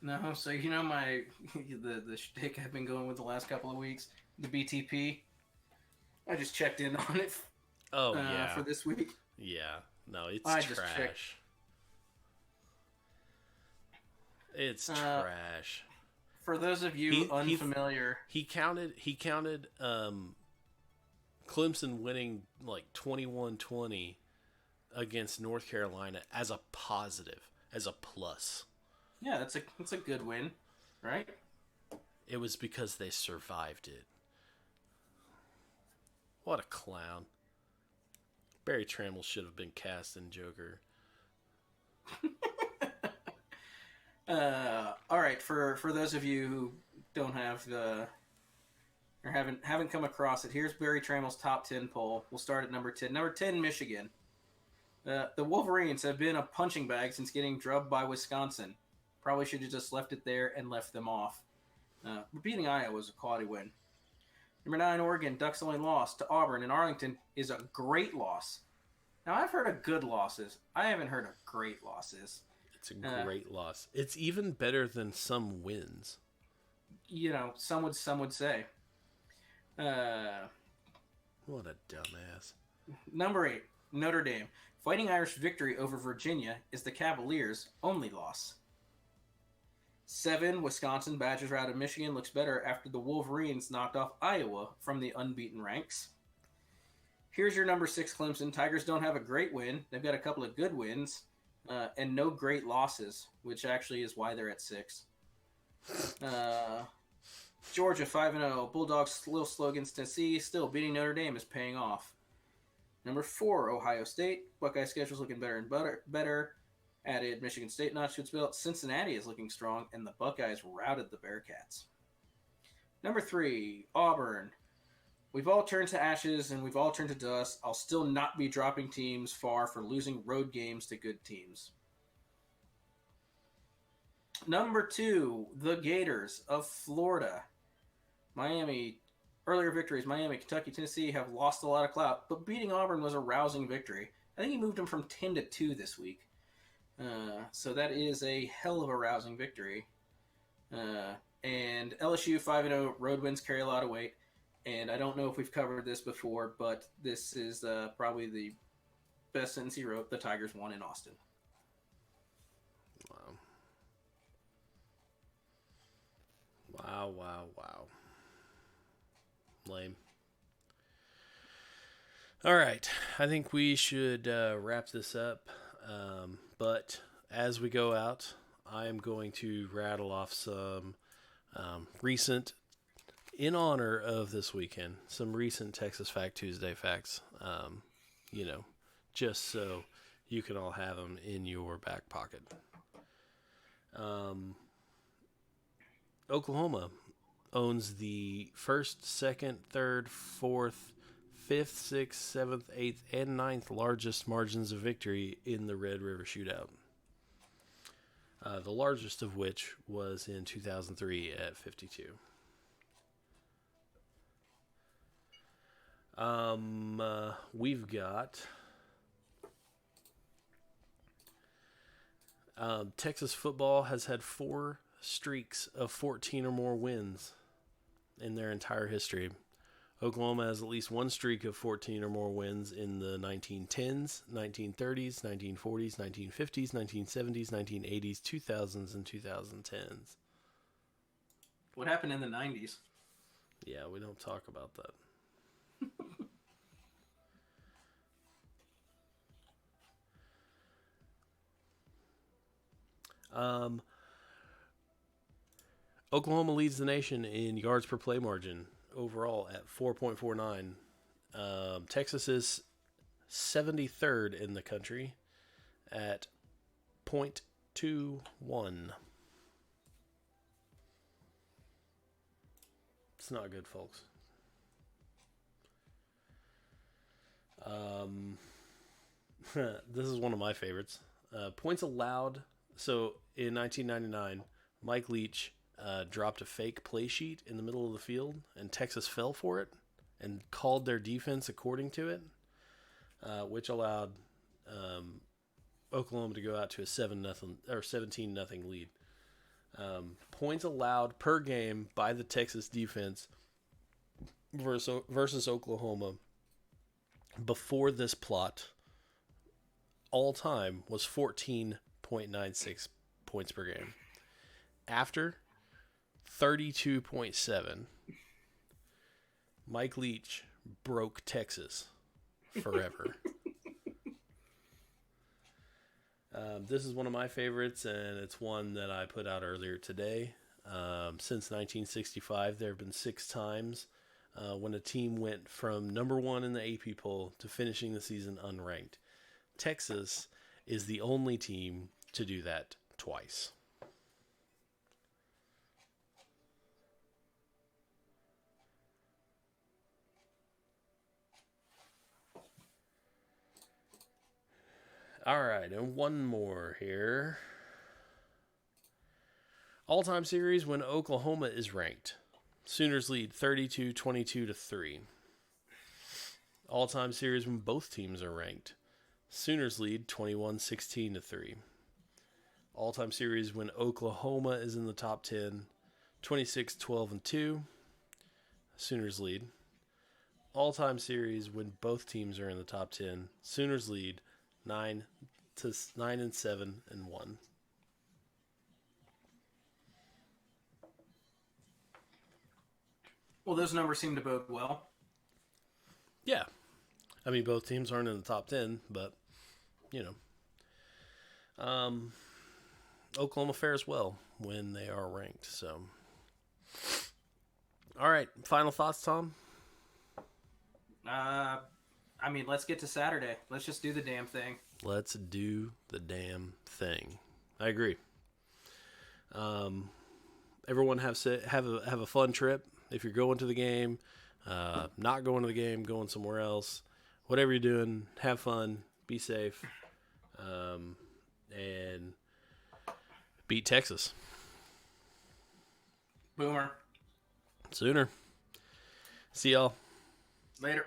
No, so my the shtick I've been going with the last couple of weeks, the BTP. I just checked in on it. Oh yeah. For this week. Yeah, no, it's I trash. just checked. It's trash. For those of you unfamiliar, he counted Clemson winning 21-20 against North Carolina as a positive, as a plus. Yeah, that's a good win, right? It was because they survived it. What a clown. Barry Trammell should have been cast in Joker. All right, for those of you who don't have or haven't come across it, here's Barry Trammell's top 10 poll. We'll start at number 10. Number 10, Michigan. The Wolverines have been a punching bag since getting drubbed by Wisconsin. Probably should have just left it there and left them off. Beating Iowa was a quality win. Number 9, Oregon. Ducks only loss to Auburn and Arlington is a great loss. Now, I've heard of good losses. I haven't heard of great losses. It's a great loss. It's even better than some wins. Some would say. What a dumbass. Number 8, Notre Dame. Fighting Irish victory over Virginia is the Cavaliers' only loss. 7, Wisconsin. Badgers are out of Michigan. Looks better after the Wolverines knocked off Iowa from the unbeaten ranks. Here's your number 6, Clemson. Tigers don't have a great win. They've got a couple of good wins and no great losses, which actually is why they're at 6. Georgia 5-0. Bulldogs little slow against Tennessee. Still beating Notre Dame is paying off. Number 4, Ohio State. Buckeye schedule's looking better and better. Added Michigan State notch to its belt. Cincinnati is looking strong, and the Buckeyes routed the Bearcats. Number 3, Auburn. We've all turned to ashes, and we've all turned to dust. I'll still not be dropping teams far for losing road games to good teams. Number 2, the Gators of Florida. Miami. Earlier victories, Miami, Kentucky, Tennessee have lost a lot of clout, but beating Auburn was a rousing victory. I think he moved them from 10-2 this week. So that is a hell of a rousing victory. And LSU 5-0, road wins carry a lot of weight. And I don't know if we've covered this before, but this is probably the best sentence he wrote. The Tigers won in Austin. Wow. Lame. All right. I think we should wrap this up. But as we go out, I am going to rattle off some recent, in honor of this weekend, some recent Texas Fact Tuesday facts. Just so you can all have them in your back pocket. Oklahoma owns the 1st, 2nd, 3rd, 4th, 5th, 6th, 7th, 8th, and 9th largest margins of victory in the Red River Shootout. The largest of which was in 2003 at 52. We've got Texas football has had 4 streaks of 14 or more wins in their entire history. Oklahoma has at least one streak of 14 or more wins in the 1910s, 1930s, 1940s, 1950s, 1970s, 1980s, 2000s, and 2010s. What happened in the 90s? Yeah, we don't talk about that. Oklahoma leads the nation in yards per play margin overall at 4.49. Texas is 73rd in the country at 0.21. It's not good, folks. This is one of my favorites. Points allowed. So in 1999, Mike Leach dropped a fake play sheet in the middle of the field, and Texas fell for it and called their defense according to it, which allowed Oklahoma to go out to a 17-0 lead. Points allowed per game by the Texas defense versus Oklahoma before this plot all time was 14.96 points per game. After 32.7, Mike Leach broke Texas forever. This is one of my favorites, and it's one that I put out earlier today. Since 1965, there have been 6 times when a team went from number 1 in the AP poll to finishing the season unranked. Texas is the only team to do that twice. All right, and one more here. All-time series when Oklahoma is ranked. Sooners lead 32-22-3. All-time series when both teams are ranked. Sooners lead 21-16-3. All-time series when Oklahoma is in the top 10, 26-12-2. Sooners lead. All-time series when both teams are in the top 10. Sooners lead 9-7-1. Well, those numbers seem to bode well. Yeah. I mean, both teams aren't in the top 10, but, you know. Oklahoma fares well when they are ranked, so. All right. Final thoughts, Tom? I mean, let's get to Saturday. Let's just do the damn thing. Let's do the damn thing. I agree. Everyone have a fun trip. If you're going to the game, not going to the game, going somewhere else, whatever you're doing, have fun, be safe, and beat Texas. Boomer. Sooner. See y'all. Later.